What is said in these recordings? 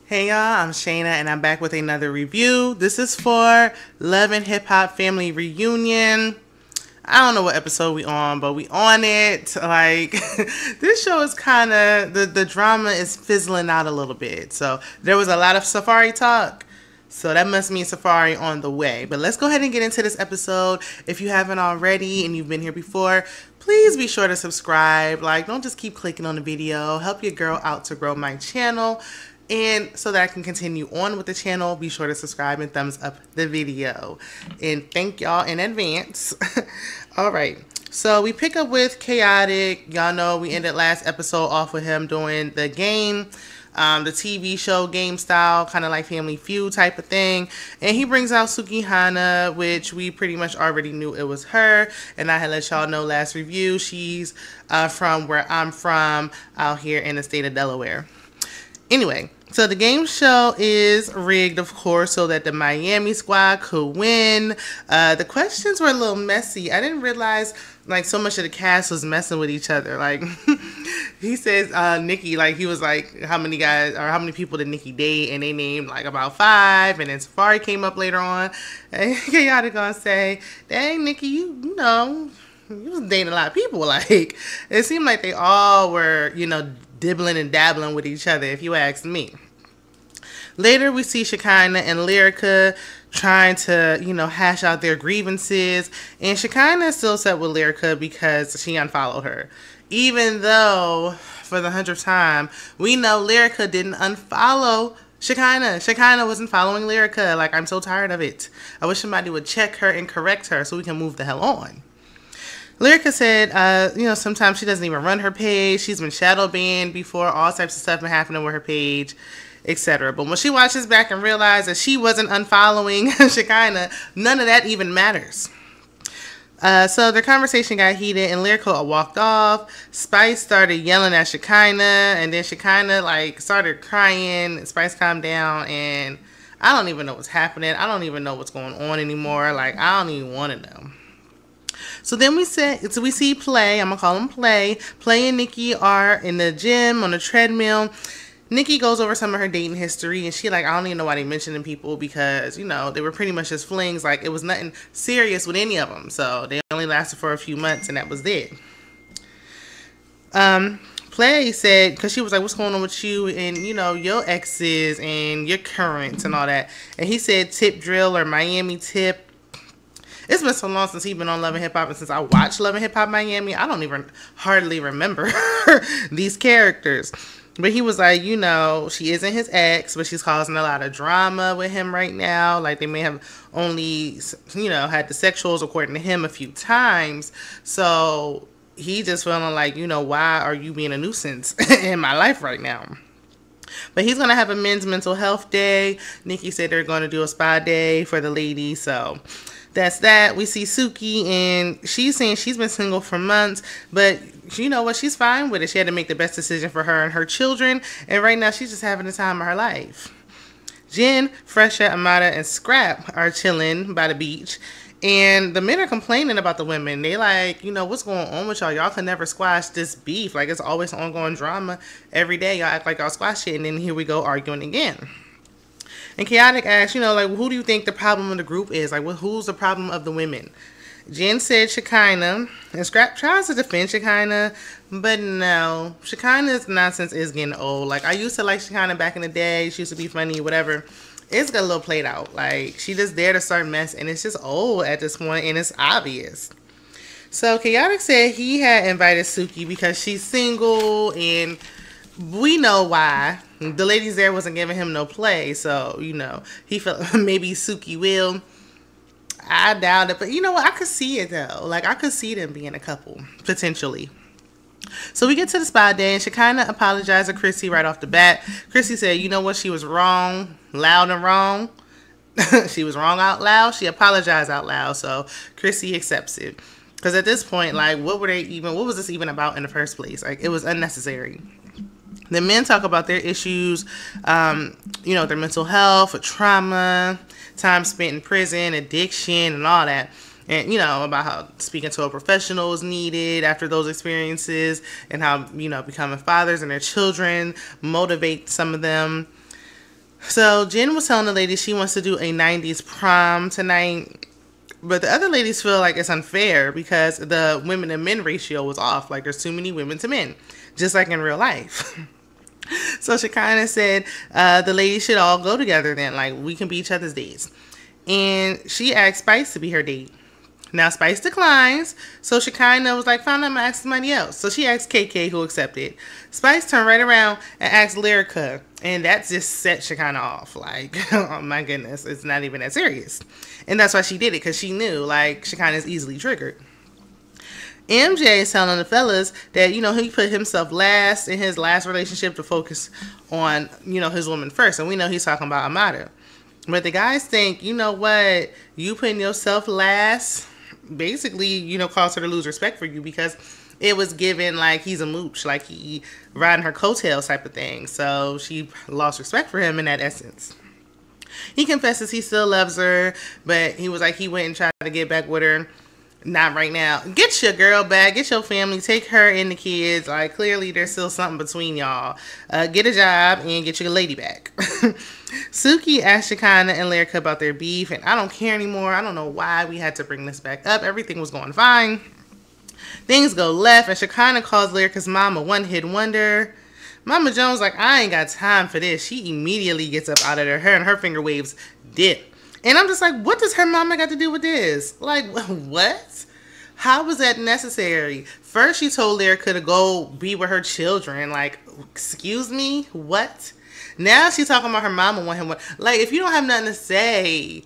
Hey y'all, I'm Shayna and I'm back with another review. This is for Love and Hip Hop Family Reunion. I don't know what episode we on, but we on it. Like, this show is kind of, the drama is fizzling out a little bit. So there was a lot of Safari talk. So that must mean Safari on the way. But let's go ahead and get into this episode. If you haven't already and you've been here before, please be sure to subscribe. Like, don't just keep clicking on the video. Help your girl out to grow my channel. And so that I can continue on with the channel, be sure to subscribe and thumbs up the video. And thank y'all in advance. All right. So we pick up with Chaotic. Y'all know we ended last episode off with him doing the game, the TV show game style, kind of like Family Feud type of thing. And he brings out Sukihana, which we pretty much already knew it was her. And I had let y'all know last review, she's from where I'm from, out here in the state of Delaware. Anyway, so the game show is rigged, of course, so that the Miami squad could win. The questions were a little messy. I didn't realize, like, so much of the cast was messing with each other. Like, he says, Nikki, like, he was like, how many guys, or how many people did Nikki date? And they named, like, about 5. And then Safari came up later on. And Chaotic gonna say, dang, Nikki, you know, you was dating a lot of people. Like, it seemed like they all were, you know, dibbling and dabbling with each other, if you ask me. Later, we see Shekinah and Lyrica trying to, you know, hash out their grievances. And Shekinah is still set with Lyrica because she unfollowed her. Even though, for the 100th time, we know Lyrica didn't unfollow Shekinah. Shekinah wasn't following Lyrica. Like, I'm so tired of it. I wish somebody would check her and correct her so we can move the hell on. Lyrica said, you know, sometimes she doesn't even run her page. She's been shadow banned before. All types of stuff been happening with her page, etc. But when she watches back and realizes that she wasn't unfollowing Shekinah, none of that even matters. So their conversation got heated and Lyrica walked off. Spice started yelling at Shekinah, and then Shekinah, like, started crying. Spice calmed down, and I don't even know what's happening. I don't even know what's going on anymore. Like, I don't even want to know. So then we see Play. I'm going to call him Play. Play and Nikki are in the gym on the treadmill. Nikki goes over some of her dating history, and she like, I don't even know why they mentioning people because, you know, they were pretty much just flings. Like, it was nothing serious with any of them. So they only lasted for a few months, and that was it. Play said, because she was like, what's going on with you and, you know, your exes and your currents and all that. And he said Tip Drill or Miami Tip. It's been so long since he's been on Love and Hip Hop, and since I watched Love and Hip Hop Miami, I don't even hardly remember these characters. But he was like, you know, she isn't his ex, but she's causing a lot of drama with him right now. Like, they may have only, you know, had the sexuals, according to him, a few times. So he just feeling like, you know, why are you being a nuisance in my life right now? But he's going to have a men's mental health day. Nikki said they're going to do a spa day for the ladies, so that's that. We see Suki, and she's saying she's been single for months, but you know what? She's fine with it. She had to make the best decision for her and her children, and right now she's just having the time of her life. Jen, Fresha, Amada, and Scrap are chilling by the beach, and the men are complaining about the women. They like, you know, what's going on with y'all? Y'all can never squash this beef. Like, it's always ongoing drama every day. Y'all act like y'all squash it, and then here we go arguing again. And Chaotic asks, you know, like, who do you think the problem of the group is? Like, who's the problem of the women? Jen said Shekinah, and Scrap tries to defend Shekinah, but no. Shekinah's nonsense is getting old. Like, I used to like Shekinah back in the day. She used to be funny, whatever. It's got a little played out. Like, she just there to start mess, and it's just old at this point, and it's obvious. So Chaotic said he had invited Suki because she's single, and we know why. The ladies there wasn't giving him no play, so, you know, he felt maybe Suki will. I doubt it, but you know what? I could see it, though. Like, I could see them being a couple, potentially. So we get to the spa day, and Shekinah apologized to Chrissy right off the bat. Chrissy said, you know what? She was wrong, loud and wrong. She was wrong out loud. She apologized out loud, so Chrissy accepts it. Because at this point, like, what was this even about in the first place? Like, it was unnecessary. The men talk about their issues, you know, their mental health, trauma, time spent in prison, addiction, and all that. And, you know, about how speaking to a professional is needed after those experiences, and how, you know, becoming fathers and their children motivate some of them. So Jen was telling the lady she wants to do a 90s prom tonight. But the other ladies feel like it's unfair because the women to men ratio was off. Like there's too many women to men, just like in real life. So she kind of said the ladies should all go together then. Like we can be each other's dates. And she asked Spice to be her date. Now Spice declines, so Shekinah was like, fine, I'm gonna ask somebody else. So she asked KK, who accepted. Spice turned right around and asked Lyrica, and that just set Shekinah off. Like, oh my goodness, it's not even that serious. And that's why she did it, because she knew, like, Shekinah is easily triggered. MJ is telling the fellas that, you know, he put himself last in his last relationship to focus on, you know, his woman first. And we know he's talking about Amada. But the guys think, you know what, you putting yourself last basically, you know, caused her to lose respect for you because it was given like he's a mooch, like he riding her coattails type of thing. So she lost respect for him in that essence. He confesses he still loves her, but he was like he went and tried to get back with her. Not right now. Get your girl back. Get your family. Take her and the kids. Like, clearly there's still something between y'all. Get a job and get your lady back. Suki asked Shekinah and Lyrica about their beef, and I don't care anymore. I don't know why we had to bring this back up. Everything was going fine. Things go left, and Shekinah calls Lyrica's mom a one-hit wonder. Mama Jones like, I ain't got time for this. She immediately gets up out of there. Her and her finger waves dip. And I'm just like, what does her mama got to do with this? Like, what? How was that necessary? First, she told Lyrica to go be with her children. Like, excuse me? What? Now she's talking about her mama want him. Like, if you don't have nothing to say,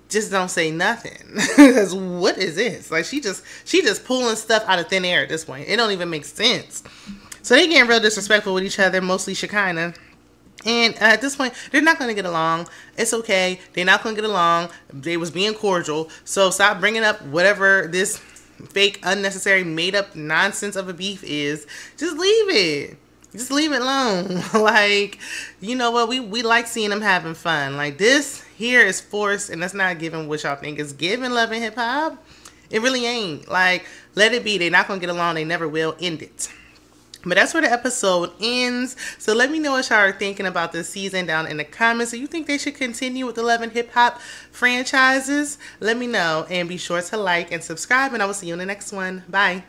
just don't say nothing. Because what is this? Like, she just pulling stuff out of thin air at this point. It don't even make sense. So they getting real disrespectful with each other, mostly Shekinah. And at this point, they're not going to get along. It's okay. They're not going to get along. They was being cordial. So stop bringing up whatever this fake, unnecessary, made-up nonsense of a beef is. Just leave it. Just leave it alone. Like, you know what? We like seeing them having fun. Like, this here is forced, and that's not giving what y'all think is giving Love and Hip Hop. It really ain't. Like, let it be. They're not going to get along. They never will. End it. But that's where the episode ends. So let me know what y'all are thinking about this season down in the comments. Do you think they should continue with the Love and Hip Hop franchises? Let me know. And be sure to like and subscribe. And I will see you in the next one. Bye.